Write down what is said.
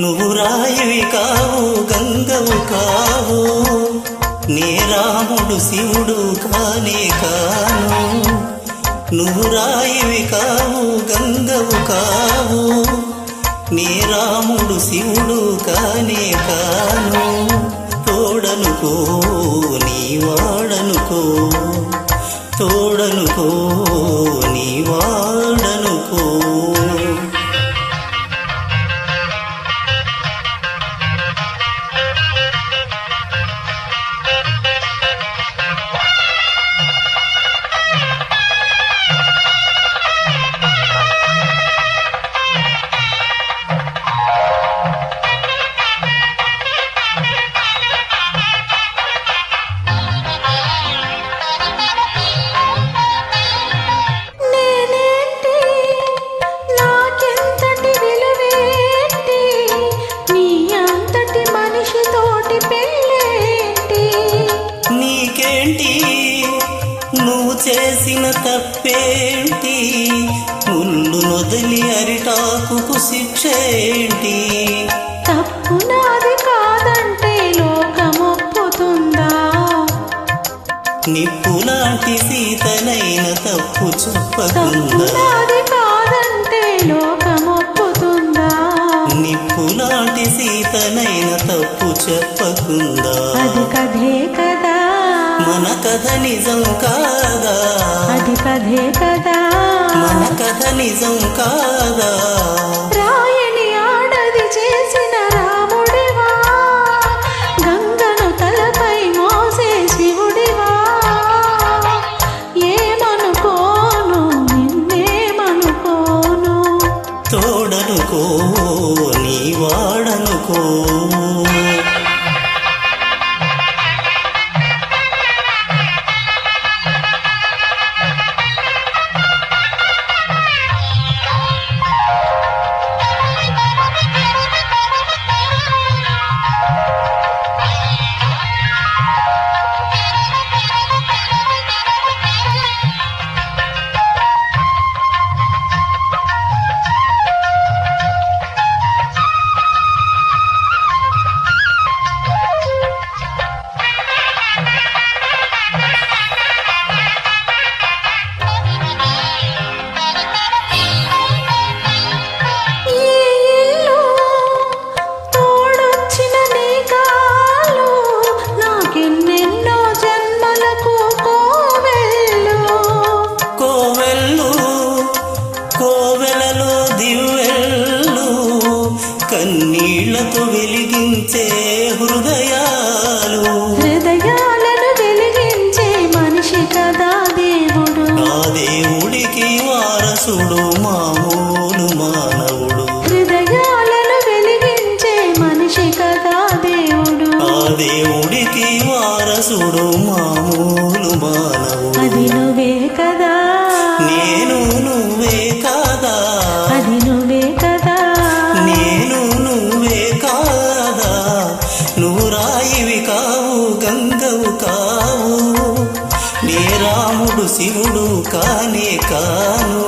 నువ్వు రాయివి కావు గంగవు కావు, నీ రాముడు శివుడు కానే కాను. నువ్వు రాయివి కావు గంగవు కావు, నీ రాముడు శివుడు కానే కాను. తోడనుకో నీ వాడనుకో, తోడనుకో నీ వాడనుకో. నువ్వు చేసిన తప్పేంటి, ముళ్ళు నొదిలి అరిటాకుకు శిక్షేంటి? తప్పు నాది కాదంటే లోకమొప్పుతుందా? నిప్పు లాంటి సీతనైన తప్పు చెప్పకుందా? నాది కాదంటే లోకమొప్పుతుందా? నిప్పు లాంటి సీతనైన తప్పు చెప్పకుందా? అది కథే కదా, మన కథ నిజం కాదా? అది కథే కదా, మన కథ నిజం కాదా? రాయని ఆడది చేసిన రాముడివా, గంగను తలపై మోసే శివుడివా. ఏమనుకోను నిన్నేమనుకోను, తోడనుకో నీ వాడనుకో. కోవెలలో దివ్వెళ్ళు కన్నీళ్లతో వెలిగించే హృదయాలు, హృదయాలను వెలిగించే మనిషి కదా దేవుడు. ఆ దేవుడికి వారసుడు మామూలు మానవుడు. హృదయాలను వెలిగించే మనిషి కదా దేవుడు. ఆ దేవుడికి వారసుడు మామూలు మానవుడు. అది నువ్వే కదా, నేను నువ్వే కాదా? అది నువ్వే కదా, నేను నువ్వే కాదా? నువ్వు రాయివి కావు గంగవు కావు, నీ రాముడు శివుడు కానే కాను.